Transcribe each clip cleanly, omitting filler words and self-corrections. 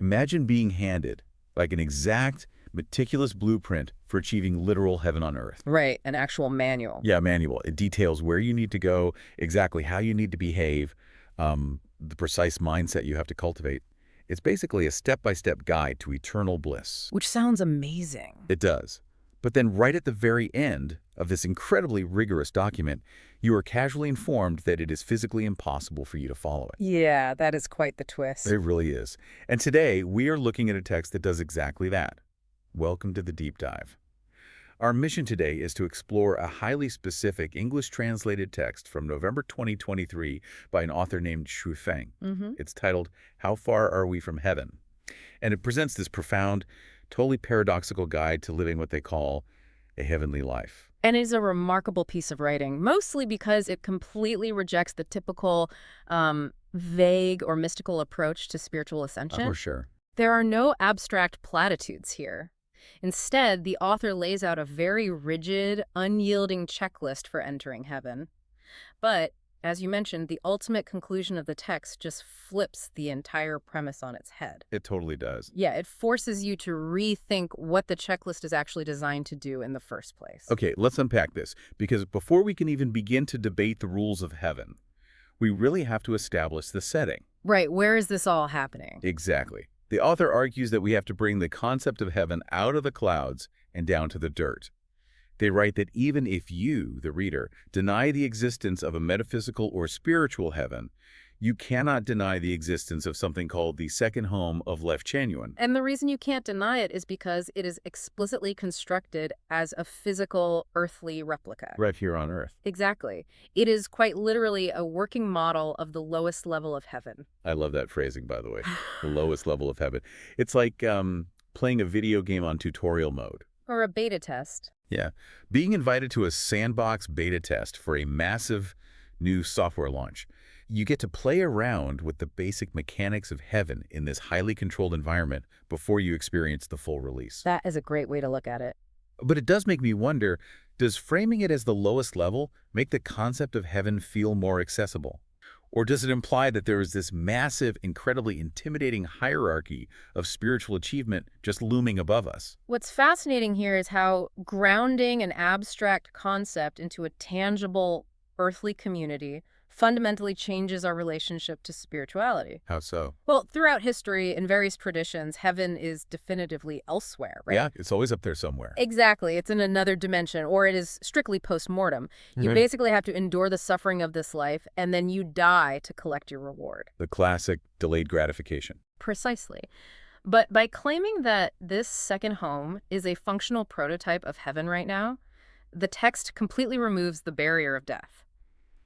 Imagine being handed, like an exact, meticulous blueprint for achieving literal heaven on earth. Right, an actual manual. Yeah, manual. It details where you need to go, exactly how you need to behave, the precise mindset you have to cultivate. It's basically a step-by-step guide to eternal bliss. Which sounds amazing. It does. But then right at the very end of this incredibly rigorous document, you are casually informed that it is physically impossible for you to follow it. Yeah, that is quite the twist. It really is. And today, we are looking at a text that does exactly that. Welcome to the deep dive. Our mission today is to explore a highly specific English-translated text from November 2023 by an author named Shu Feng. It's titled, How Far Are We from Heaven? And it presents this profound, totally paradoxical guide to living what they call a heavenly life. And it is a remarkable piece of writing, mostly because it completely rejects the typical vague or mystical approach to spiritual ascension. For sure. There are no abstract platitudes here. Instead, the author lays out a very rigid, unyielding checklist for entering heaven. But, as you mentioned, the ultimate conclusion of the text just flips the entire premise on its head. It totally does. Yeah, it forces you to rethink what the checklist is actually designed to do in the first place. Okay, let's unpack this, because before we can even begin to debate the rules of heaven, we really have to establish the setting. Right, where is this all happening? Exactly. The author argues that we have to bring the concept of heaven out of the clouds and down to the dirt. They write that even if you, the reader, deny the existence of a metaphysical or spiritual heaven, you cannot deny the existence of something called the second home of Lifechanyuan. And the reason you can't deny it is because it is explicitly constructed as a physical, earthly replica. Right here on Earth. Exactly. It is quite literally a working model of the lowest level of heaven. I love that phrasing, by the way. The lowest level of heaven. It's like playing a video game on tutorial mode. Or a beta test. Yeah. Being invited to a sandbox beta test for a massive new software launch. You get to play around with the basic mechanics of heaven in this highly controlled environment before you experience the full release. That is a great way to look at it. But it does make me wonder, does framing it as the lowest level make the concept of heaven feel more accessible? Or does it imply that there is this massive, incredibly intimidating hierarchy of spiritual achievement just looming above us? What's fascinating here is how grounding an abstract concept into a tangible, earthly community fundamentally changes our relationship to spirituality. How so? Well, throughout history, in various traditions, heaven is definitively elsewhere, right? Yeah, it's always up there somewhere. Exactly. It's in another dimension, or it is strictly post-mortem. You Mhm. basically have to endure the suffering of this life, and then you die to collect your reward. The classic delayed gratification. Precisely. But by claiming that this second home is a functional prototype of heaven right now, the text completely removes the barrier of death.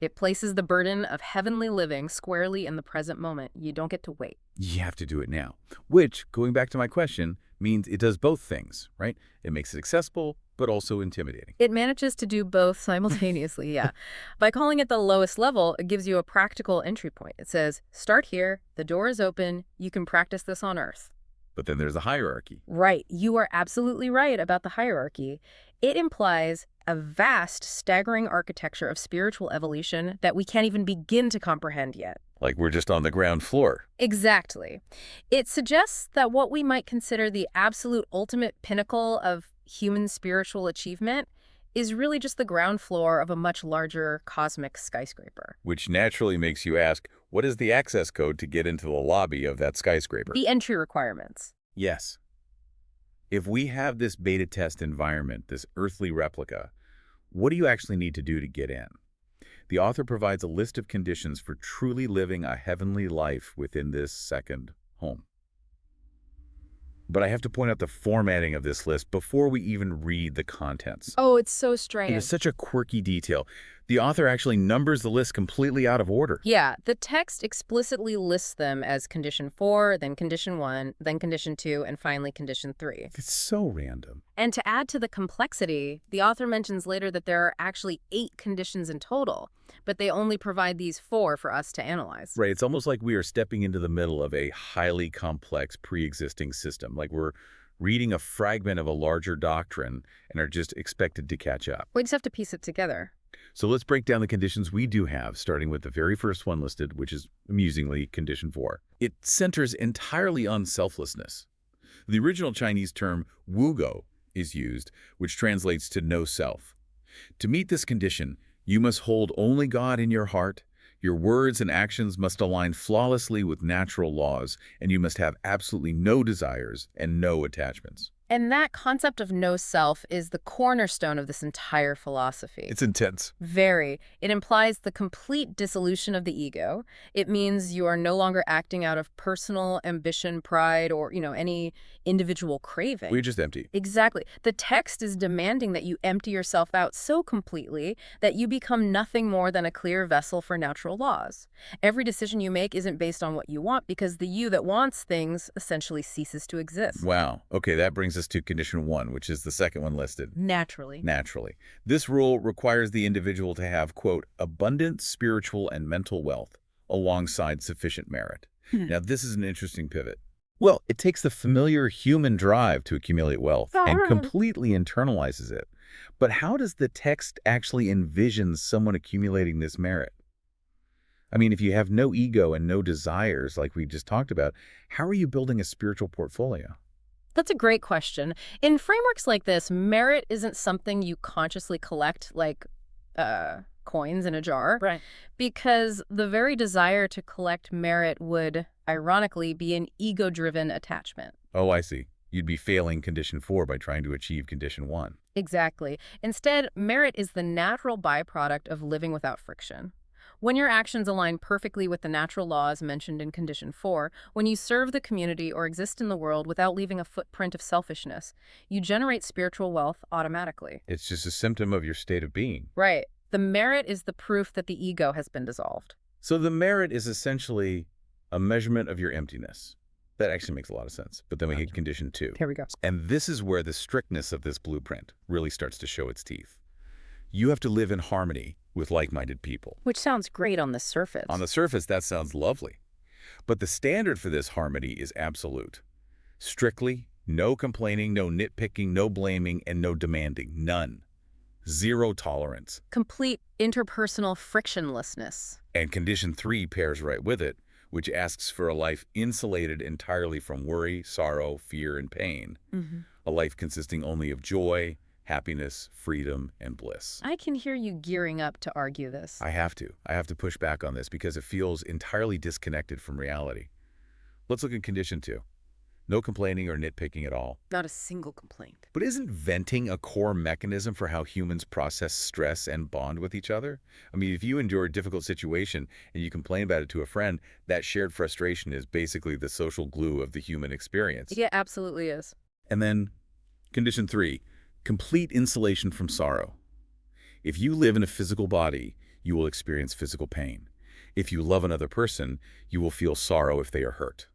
It places the burden of heavenly living squarely in the present moment. You don't get to wait. You have to do it now. Which, going back to my question, means it does both things, right? It makes it accessible, but also intimidating. It manages to do both simultaneously, yeah. By calling it the lowest level, it gives you a practical entry point. It says, start here, the door is open, you can practice this on Earth. But then there's a hierarchy. Right. You are absolutely right about the hierarchy. It implies a vast, staggering architecture of spiritual evolution that we can't even begin to comprehend yet. Like we're just on the ground floor. Exactly. It suggests that what we might consider the absolute ultimate pinnacle of human spiritual achievement is really just the ground floor of a much larger cosmic skyscraper. Which naturally makes you ask, what is the access code to get into the lobby of that skyscraper? The entry requirements. Yes. If we have this beta test environment, this earthly replica, what do you actually need to do to get in? The author provides a list of conditions for truly living a heavenly life within this second home. But I have to point out the formatting of this list before we even read the contents. Oh, it's so strange. It is such a quirky detail. The author actually numbers the list completely out of order. Yeah, the text explicitly lists them as condition 4, then condition 1, then condition 2, and finally condition 3. It's so random. And to add to the complexity, the author mentions later that there are actually 8 conditions in total, but they only provide these 4 for us to analyze. Right, it's almost like we are stepping into the middle of a highly complex pre-existing system, like we're reading a fragment of a larger doctrine and are just expected to catch up. We just have to piece it together. So let's break down the conditions we do have, starting with the very first one listed, which is, amusingly, condition 4. It centers entirely on selflessness. The original Chinese term wugo is used, which translates to no self. To meet this condition, you must hold only God in your heart, your words and actions must align flawlessly with natural laws, and you must have absolutely no desires and no attachments. And that concept of no self is the cornerstone of this entire philosophy. It's intense. Very. It implies the complete dissolution of the ego. It means you are no longer acting out of personal ambition, pride, or, any individual craving. We're just empty. Exactly. The text is demanding that you empty yourself out so completely that you become nothing more than a clear vessel for natural laws. Every decision you make isn't based on what you want because the you that wants things essentially ceases to exist. Wow. Okay, that brings us to condition 1, which is the second one listed. Naturally. Naturally. This rule requires the individual to have, quote, abundant spiritual and mental wealth alongside sufficient merit. Now, this is an interesting pivot. Well, it takes the familiar human drive to accumulate wealth and completely internalizes it. But how does the text actually envision someone accumulating this merit? I mean, if you have no ego and no desires, like we just talked about, how are you building a spiritual portfolio? That's a great question. In frameworks like this, merit isn't something you consciously collect like coins in a jar. Right. Because the very desire to collect merit would, ironically, be an ego-driven attachment. Oh, I see. You'd be failing condition 4 by trying to achieve condition 1. Exactly. Instead, merit is the natural byproduct of living without friction. When your actions align perfectly with the natural laws mentioned in condition 4, when you serve the community or exist in the world without leaving a footprint of selfishness, you generate spiritual wealth automatically. It's just a symptom of your state of being. Right. The merit is the proof that the ego has been dissolved. So the merit is essentially a measurement of your emptiness. That actually makes a lot of sense. But then we hit condition 2. Here we go. And this is where the strictness of this blueprint really starts to show its teeth. You have to live in harmony with like-minded people. Which sounds great on the surface. On the surface, that sounds lovely. But the standard for this harmony is absolute. Strictly, no complaining, no nitpicking, no blaming, and no demanding. None. Zero tolerance. Complete interpersonal frictionlessness. And condition 3 pairs right with it, which asks for a life insulated entirely from worry, sorrow, fear, and pain. A life consisting only of joy, happiness, freedom, and bliss. I can hear you gearing up to argue this. I have to. I have to push back on this because it feels entirely disconnected from reality. Let's look at condition 2. No complaining or nitpicking at all. Not a single complaint. But isn't venting a core mechanism for how humans process stress and bond with each other? I mean, if you endure a difficult situation and you complain about it to a friend, that shared frustration is basically the social glue of the human experience. Yeah, absolutely is. And then condition 3, complete insulation from sorrow. If you live in a physical body, you will experience physical pain. If you love another person, you will feel sorrow if they are hurt.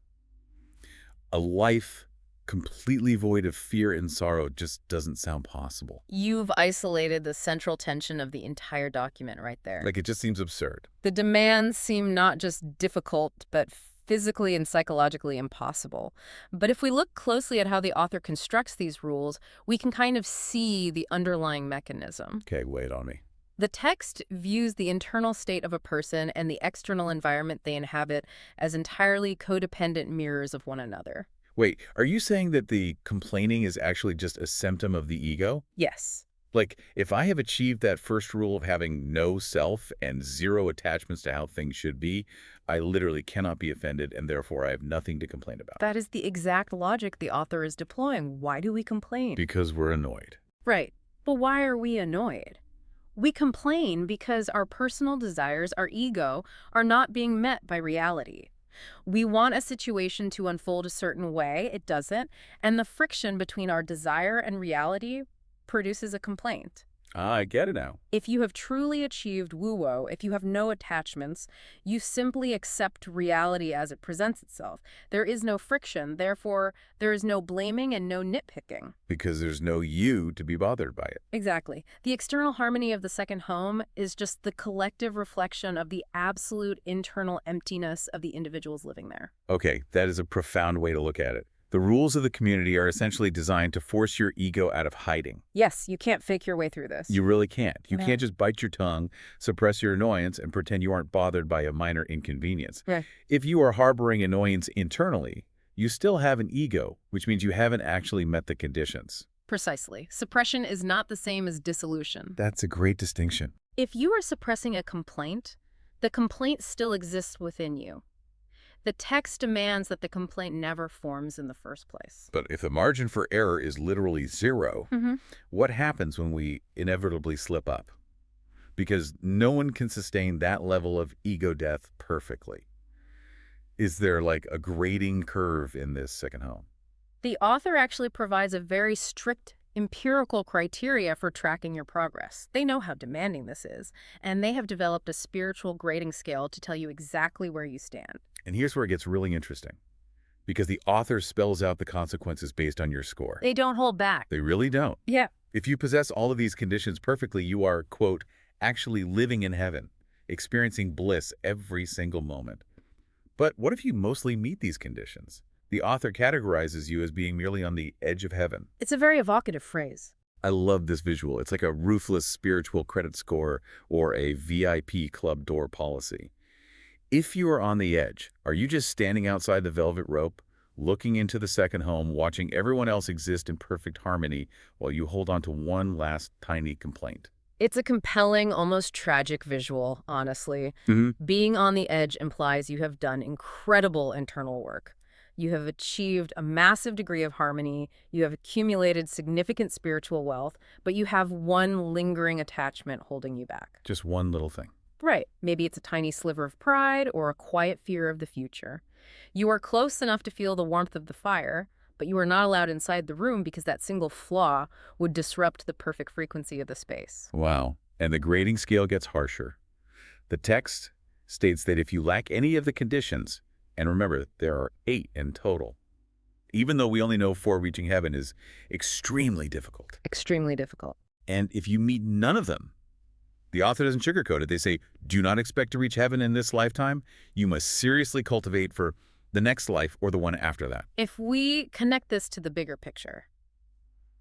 A life completely void of fear and sorrow just doesn't sound possible. You've isolated the central tension of the entire document right there. Like, it just seems absurd. The demands seem not just difficult, but physically and psychologically impossible. But if we look closely at how the author constructs these rules, we can kind of see the underlying mechanism. Okay, wait on me. The text views the internal state of a person and the external environment they inhabit as entirely codependent mirrors of one another. Wait, are you saying that the complaining is actually just a symptom of the ego? Yes. Like, if I have achieved that first rule of having no self and zero attachments to how things should be, I literally cannot be offended, and therefore I have nothing to complain about. That is the exact logic the author is deploying. Why do we complain? Because we're annoyed. Right. But why are we annoyed? We complain because our personal desires, our ego, are not being met by reality. We want a situation to unfold a certain way, it doesn't, and the friction between our desire and reality produces a complaint. Ah, I get it now. If you have truly achieved wuwo, if you have no attachments, you simply accept reality as it presents itself. There is no friction, therefore there is no blaming and no nitpicking. Because there's no you to be bothered by it. Exactly. The external harmony of the second home is just the collective reflection of the absolute internal emptiness of the individuals living there. Okay, that is a profound way to look at it. The rules of the community are essentially designed to force your ego out of hiding. Yes, you can't fake your way through this. You really can't. You No. can't just bite your tongue, suppress your annoyance, and pretend you aren't bothered by a minor inconvenience. Right. If you are harboring annoyance internally, you still have an ego, which means you haven't actually met the conditions. Precisely. Suppression is not the same as dissolution. That's a great distinction. If you are suppressing a complaint, the complaint still exists within you. The text demands that the complaint never forms in the first place. But if the margin for error is literally zero, Mm-hmm. what happens when we inevitably slip up? Because no one can sustain that level of ego death perfectly. Is there like a grading curve in this second home? The author actually provides a very strict empirical criteria for tracking your progress. They know how demanding this is, and they have developed a spiritual grading scale to tell you exactly where you stand. And here's where it gets really interesting. Because the author spells out the consequences based on your score. They don't hold back. They really don't. Yeah. If you possess all of these conditions perfectly, you are, quote, actually living in heaven, experiencing bliss every single moment. But what if you mostly meet these conditions? The author categorizes you as being merely on the edge of heaven. It's a very evocative phrase. I love this visual. It's like a ruthless spiritual credit score or a VIP club door policy. If you are on the edge, are you just standing outside the velvet rope, looking into the second home, watching everyone else exist in perfect harmony while you hold on to one last tiny complaint? It's a compelling, almost tragic visual, honestly. Being on the edge implies you have done incredible internal work. You have achieved a massive degree of harmony, you have accumulated significant spiritual wealth, but you have one lingering attachment holding you back. Just one little thing. Right. Maybe it's a tiny sliver of pride or a quiet fear of the future. You are close enough to feel the warmth of the fire, but you are not allowed inside the room because that single flaw would disrupt the perfect frequency of the space. Wow. And the grading scale gets harsher. The text states that if you lack any of the conditions, and remember, there are 8 in total, even though we only know 4 reaching heaven is extremely difficult. Extremely difficult. And if you meet none of them, the author doesn't sugarcoat it. They say, do not expect to reach heaven in this lifetime. You must seriously cultivate for the next life or the one after that. If we connect this to the bigger picture,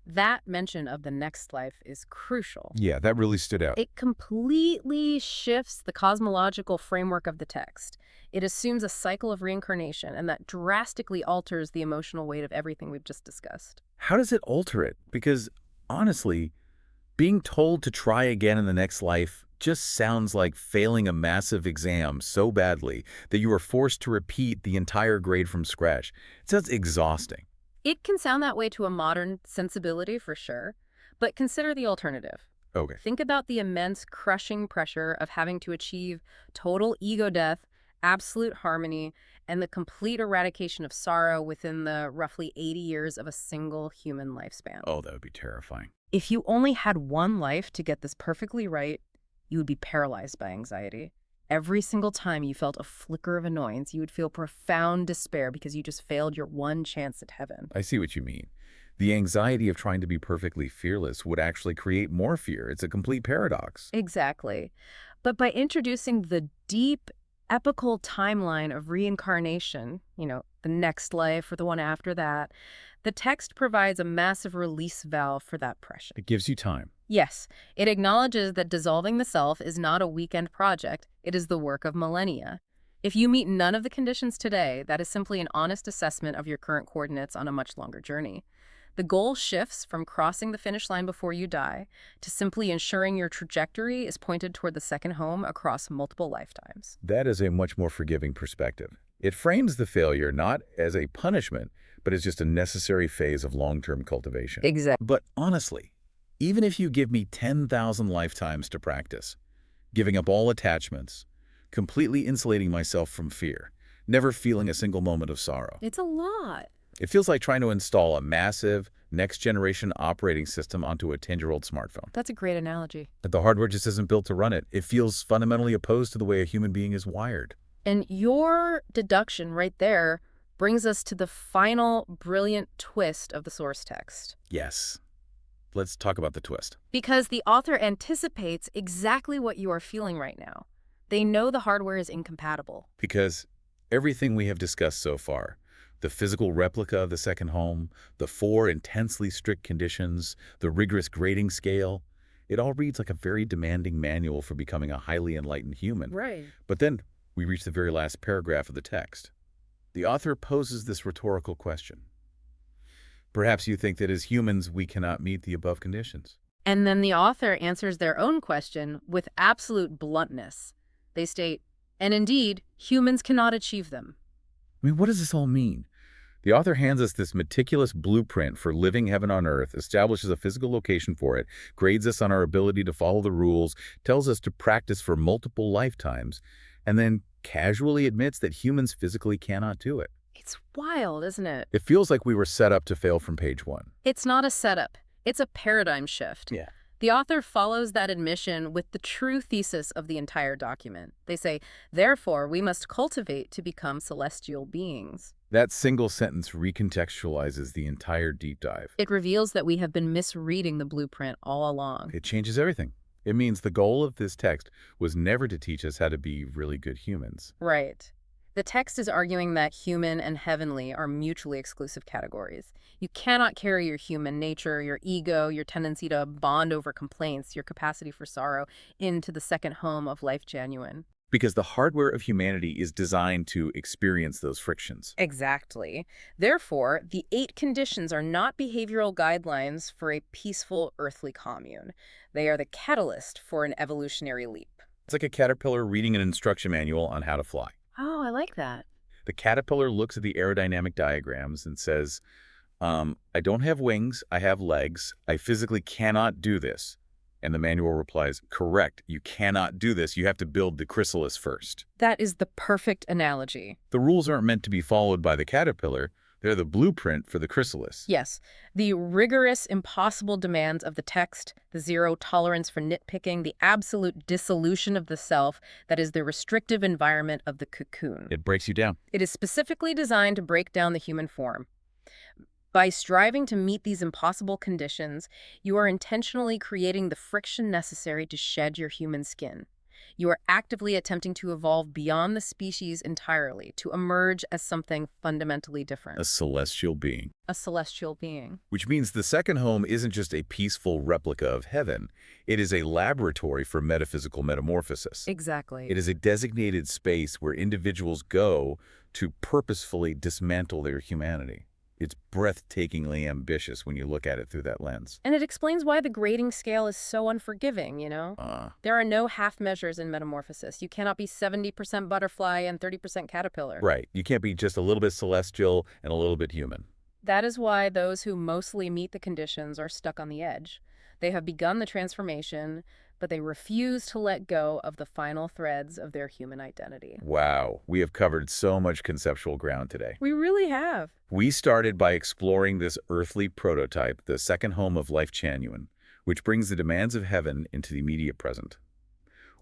that mention of the next life is crucial. Yeah, that really stood out. It completely shifts the cosmological framework of the text. It assumes a cycle of reincarnation, and that drastically alters the emotional weight of everything we've just discussed. How does it alter it? Because honestly, being told to try again in the next life just sounds like failing a massive exam so badly that you are forced to repeat the entire grade from scratch. It sounds exhausting. It can sound that way to a modern sensibility for sure, but consider the alternative. Okay. Think about the immense crushing pressure of having to achieve total ego death, absolute harmony, and the complete eradication of sorrow within the roughly 80 years of a single human lifespan. Oh, that would be terrifying. If you only had one life to get this perfectly right, you would be paralyzed by anxiety. Every single time you felt a flicker of annoyance, you would feel profound despair because you just failed your one chance at heaven. I see what you mean. The anxiety of trying to be perfectly fearless would actually create more fear. It's a complete paradox. Exactly. But by introducing the deep, epical timeline of reincarnation, the next life or the one after that, the text provides a massive release valve for that pressure. It gives you time. Yes, it acknowledges that dissolving the self is not a weekend project, it is the work of millennia. If you meet none of the conditions today, that is simply an honest assessment of your current coordinates on a much longer journey. The goal shifts from crossing the finish line before you die to simply ensuring your trajectory is pointed toward the second home across multiple lifetimes. That is a much more forgiving perspective. It frames the failure not as a punishment, but as just a necessary phase of long-term cultivation. Exactly. But honestly, even if you give me 10,000 lifetimes to practice, giving up all attachments, completely insulating myself from fear, never feeling a single moment of sorrow. It's a lot. It feels like trying to install a massive, next-generation operating system onto a 10-year-old smartphone. That's a great analogy. But the hardware just isn't built to run it. It feels fundamentally opposed to the way a human being is wired. And your deduction right there brings us to the final brilliant twist of the source text. Yes. Let's talk about the twist. Because the author anticipates exactly what you are feeling right now. They know the hardware is incompatible. Because everything we have discussed so far, The physical replica of the second home, the 4 intensely strict conditions, the rigorous grading scale. It all reads like a very demanding manual for becoming a highly enlightened human. Right. But then we reach the very last paragraph of the text. The author poses this rhetorical question. Perhaps you think that as humans we cannot meet the above conditions. And then the author answers their own question with absolute bluntness. They state, and indeed, humans cannot achieve them. I mean, what does this all mean? The author hands us this meticulous blueprint for living heaven on earth, establishes a physical location for it, grades us on our ability to follow the rules, tells us to practice for multiple lifetimes, and then casually admits that humans physically cannot do it. It's wild, isn't it? It feels like we were set up to fail from page 1. It's not a setup. It's a paradigm shift. Yeah. The author follows that admission with the true thesis of the entire document. They say, therefore, we must cultivate to become celestial beings. That single sentence recontextualizes the entire deep dive. It reveals that we have been misreading the blueprint all along. It changes everything. It means the goal of this text was never to teach us how to be really good humans. Right. The text is arguing that human and heavenly are mutually exclusive categories. You cannot carry your human nature, your ego, your tendency to bond over complaints, your capacity for sorrow, into the second home of Lifechanyuan. Because the hardware of humanity is designed to experience those frictions. Exactly. Therefore, the 8 conditions are not behavioral guidelines for a peaceful earthly commune. They are the catalyst for an evolutionary leap. It's like a caterpillar reading an instruction manual on how to fly. Oh, I like that. The caterpillar looks at the aerodynamic diagrams and says, I don't have wings, I have legs, I physically cannot do this. And the manual replies, correct, you cannot do this, you have to build the chrysalis first. That is the perfect analogy. The rules aren't meant to be followed by the caterpillar, they're the blueprint for the chrysalis. Yes, the rigorous, impossible demands of the text, the zero tolerance for nitpicking, the absolute dissolution of the self that is the restrictive environment of the cocoon. It breaks you down. It is specifically designed to break down the human form. By striving to meet these impossible conditions, you are intentionally creating the friction necessary to shed your human skin. You are actively attempting to evolve beyond the species entirely, to emerge as something fundamentally different. A celestial being. A celestial being. Which means the second home isn't just a peaceful replica of heaven. It is a laboratory for metaphysical metamorphosis. Exactly. It is a designated space where individuals go to purposefully dismantle their humanity. It's breathtakingly ambitious when you look at it through that lens. And it explains why the grading scale is so unforgiving, you know? There are no half measures in metamorphosis. You cannot be 70% butterfly and 30% caterpillar. Right. You can't be just a little bit celestial and a little bit human. That is why those who mostly meet the conditions are stuck on the edge. They have begun the transformation, but they refuse to let go of the final threads of their human identity. Wow, we have covered so much conceptual ground today. We really have. We started by exploring this earthly prototype, the second home of Lifechanyuan, which brings the demands of heaven into the immediate present.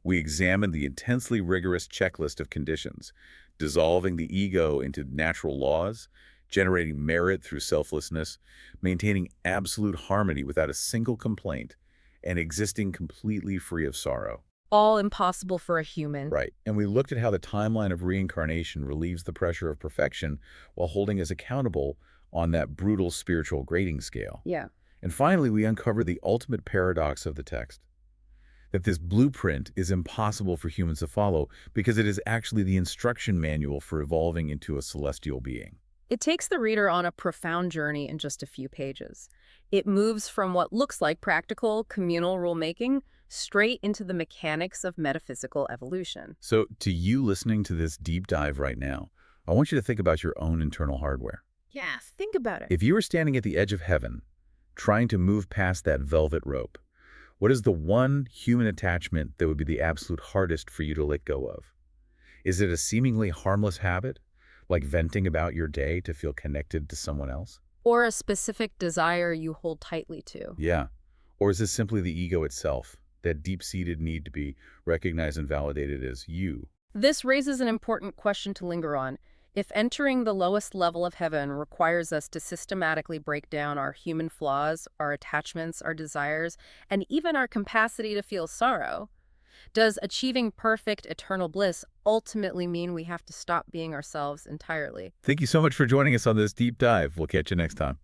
We examined the intensely rigorous checklist of conditions, dissolving the ego into natural laws, generating merit through selflessness, maintaining absolute harmony without a single complaint, and existing completely free of sorrow. All impossible for a human. Right. And we looked at how the timeline of reincarnation relieves the pressure of perfection while holding us accountable on that brutal spiritual grading scale. Yeah. And finally, we uncovered the ultimate paradox of the text, that this blueprint is impossible for humans to follow because it is actually the instruction manual for evolving into a celestial being. It takes the reader on a profound journey in just a few pages. It moves from what looks like practical, communal rulemaking straight into the mechanics of metaphysical evolution. So, to you listening to this deep dive right now, I want you to think about your own internal hardware. Yeah, think about it. If you were standing at the edge of heaven, trying to move past that velvet rope, what is the one human attachment that would be the absolute hardest for you to let go of? Is it a seemingly harmless habit, like venting about your day to feel connected to someone else? Or a specific desire you hold tightly to. Yeah. Or is this simply the ego itself, that deep-seated need to be recognized and validated as you? This raises an important question to linger on. If entering the lowest level of heaven requires us to systematically break down our human flaws, our attachments, our desires, and even our capacity to feel sorrow, Does achieving perfect eternal bliss ultimately mean we have to stop being ourselves entirely? Thank you so much for joining us on this deep dive. We'll catch you next time.